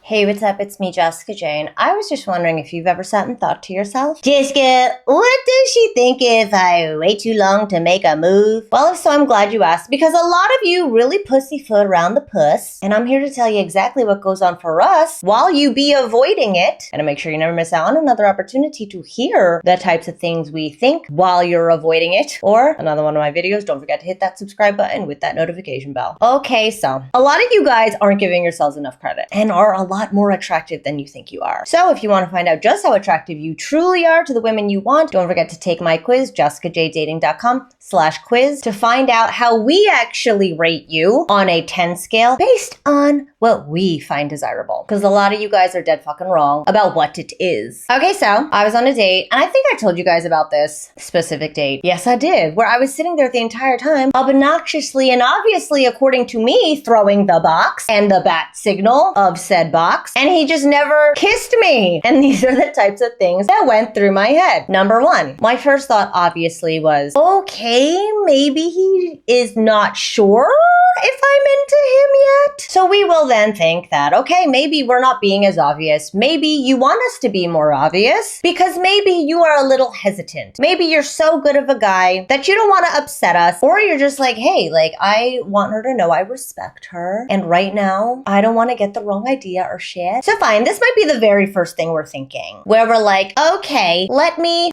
Hey, what's up? It's me, Jessica Jane. I was just wondering if you've ever sat and thought to yourself, Jessica, what does she think if I wait too long to make a move? Well, if so, I'm glad you asked, because a lot of you really pussyfoot around the puss, and I'm here to tell you exactly what goes on for us while you be avoiding it, and to make sure you never miss out on another opportunity to hear the types of things we think while you're avoiding it, or another one of my videos. Don't forget to hit that subscribe button with that notification bell. Okay, so a lot of you guys aren't giving yourselves enough credit and are a lot more attractive than you think you are. So if you want to find out just how attractive you truly are to the women you want, don't forget to take my quiz, jessicajdating.com/quiz, to find out how we actually rate you on a 10 scale based on what we find desirable. Because a lot of you guys are dead fucking wrong about what it is. Okay, so I was on a date, and I think I told you guys about this specific date. Yes, I did, where I was sitting there the entire time, obnoxiously and obviously, according to me, throwing the box and the bat signal of said box, and he just never kissed me. And these are the types of things that went through my head. Number one, my first thought obviously was, okay, maybe he is not sure if I'm into him yet. So we will then think that, okay, maybe we're not being as obvious. Maybe you want us to be more obvious because maybe you are a little hesitant. Maybe you're so good of a guy that you don't want to upset us, or you're just like, hey, like, I want her to know I respect her, and right now I don't want to get the wrong idea or shit. So fine, this might be the very first thing we're thinking, where we're like, okay, let me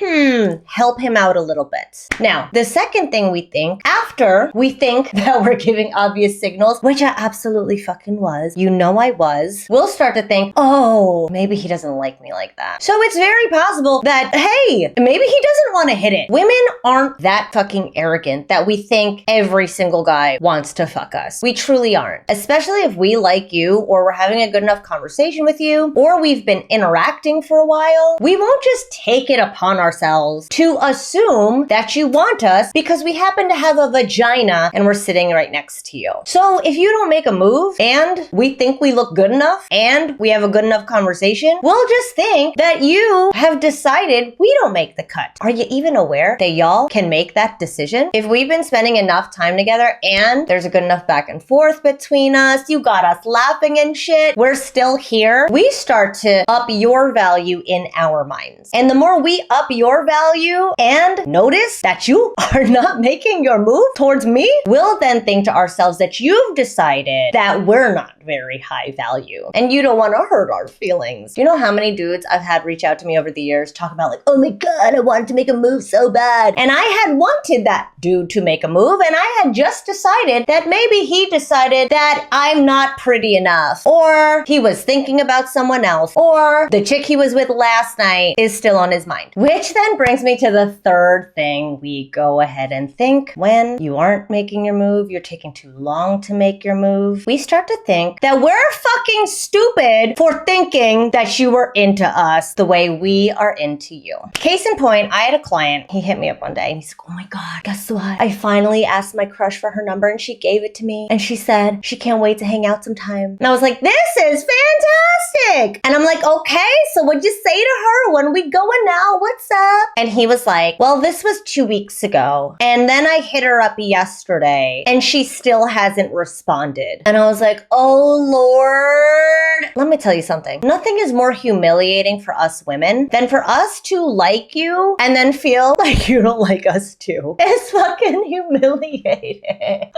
help him out a little bit. Now, the second thing we think, after we think that we're giving obvious signals, which I absolutely fucking was, you know I was, we'll start to think, oh, maybe he doesn't like me like that. So it's very possible that, hey, maybe he doesn't want to hit it. Women aren't that fucking arrogant that we think every single guy wants to fuck us. We truly aren't. Especially if we like you, or we're having a good enough conversation with you, or we've been interacting for a while. We won't just take it upon ourselves to assume that you want us because we happen to have a vagina and we're sitting right next to you. So if you don't make a move and we think we look good enough and we have a good enough conversation, we'll just think that you have decided we don't make the cut. Are you even aware that y'all can make that decision? If we've been spending enough time together and there's a good enough back and forth between us, you got us laughing and shit, we're still here, we start to up your value in our minds. And the more we up your value and notice that you are not making your move towards me, we'll then think to ourselves that you've decided that we're not very high value and you don't want to hurt our feelings. Do you know how many dudes I've had reach out to me over the years talk about like, oh my God, I wanted to make a move so bad. And I had wanted that dude to make a move, and I had just decided that maybe he decided that I'm not pretty enough, or he was thinking about someone else, or the chick he was with last night is still on his mind. Which then brings me to the third thing we go ahead and think when you aren't making your move, you're taking too long to make your move. We start to think that we're fucking stupid for thinking that you were into us the way we are into you. Case in point, I had a client, he hit me up one day and he's like, oh my God, guess what? I finally asked my crush for her number and she gave it to me. And she said she can't wait to hang out sometime. And I was like, this is fantastic. And I'm like, okay, so what'd you say to her? When we going now? What's up? And he was like, well, this was 2 weeks ago. And then I hit her up yesterday and she still hasn't responded. And I was like, oh Lord. Let me tell you something. Nothing is more humiliating for us women than for us to like you and then feel like you don't like us too. It's fucking humiliating.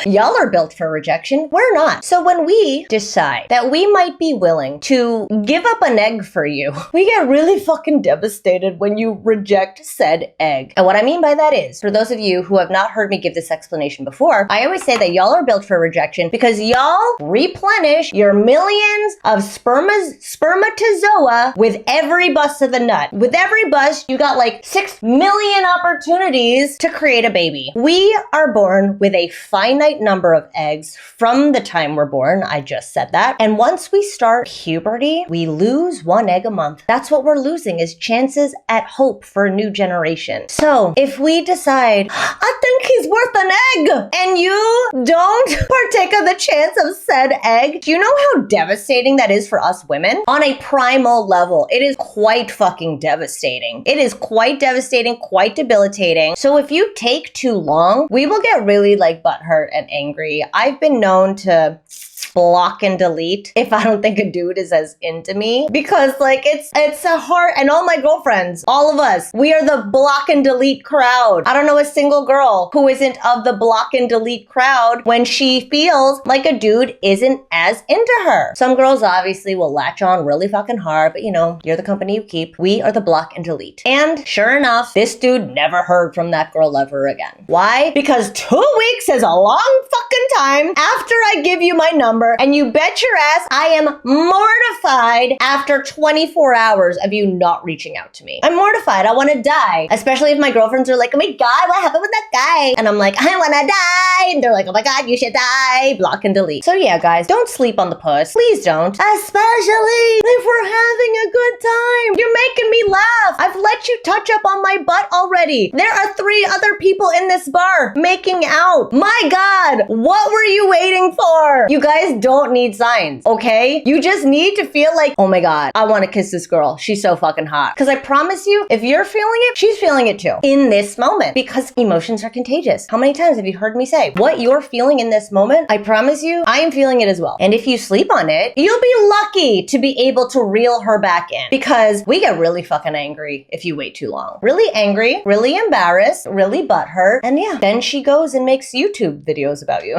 Y'all are built for rejection. We're not. So when we decide that we might be willing to give up an egg for you, we get really fucking devastated when you reject said egg. And what I mean by that is, for those of you who have not heard me give this explanation before, I always say that y'all are built for rejection because y'all replenish your millions of spermatozoa with every bust of a nut. With every bust, you got like 6 million opportunities to create a baby. We are born with a finite number of eggs from the time we're born. I just said that. And once we start puberty, we lose 1 egg a month. That's what we're losing, is chances at hope for a new generation. So if we decide, I think he's worth an egg, and you don't partake of the chance of said egg, do you know how devastating that is for us women? On a primal level, it is quite fucking devastating. It is quite devastating, quite debilitating. So if you take too long, we will get really like butthurt and angry. I've been known to block and delete if I don't think a dude is as into me. Because like it's a hard, and all my girlfriends, all of us, we are the block and delete crowd. I don't know a single girl who isn't of the block and delete crowd when she feels like a dude isn't as into her. Some girls obviously will latch on really fucking hard, but you know, you're the company you keep. We are the block and delete. And sure enough, this dude never heard from that girl ever again. Why? Because 2 weeks is a long fucking time after I give you my number, and you bet your ass I am mortified after 24 hours of you not reaching out to me. I'm mortified. I want to die. Especially if my girlfriends are like, oh my God, what happened with that guy? And I'm like, I want to die. And they're like, oh my God, you should die. Block and delete. So yeah, guys, don't sleep on the puss. Please don't. Especially if we're having a good time. You're making me laugh. I've let you touch up on my butt already. There are 3 other people in this bar making out. My God, what were you waiting for? You guys don't need signs, okay? You just need to feel like, oh my God, I want to kiss this girl. She's so fucking hot. Because I promise you, if you're feeling it, she's feeling it too. In this moment. Because emotions are contagious. How many times have you heard me say, what you're feeling in this moment, I promise you, I am feeling it as well. And if you sleep on it, you'll be lucky to be able to reel her back in. Because we get really fucking angry if you wait too long. Really angry, really embarrassed, really butthurt. And yeah, then she goes and makes YouTube videos about you.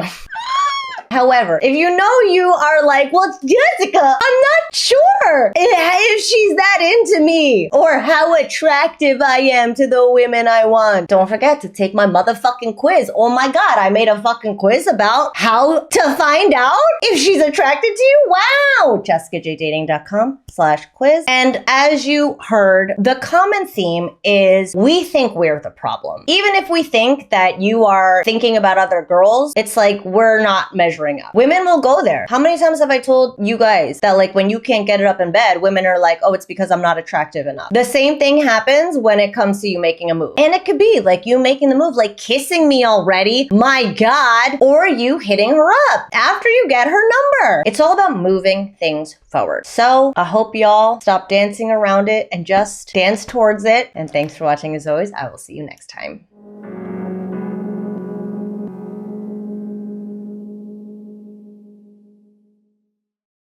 However, if you know you are like, well, Jessica, I'm not sure if she's that into me or how attractive I am to the women I want. Don't forget to take my motherfucking quiz. Oh my God, I made a fucking quiz about how to find out if she's attracted to you. Wow! JessicaJDating.com/quiz. And as you heard, the common theme is we think we're the problem. Even if we think that you are thinking about other girls, it's like we're not measuring up. Women will go there. How many times have I told you guys that like when you can't get it up in bed, women are like, oh, it's because I'm not attractive enough. The same thing happens when it comes to you making a move. And it could be like you making the move, like kissing me already, my God, or you hitting her up after you get her number. It's all about moving things forward. So I hope y'all stop dancing around it and just dance towards it. And thanks for watching as always. I will see you next time.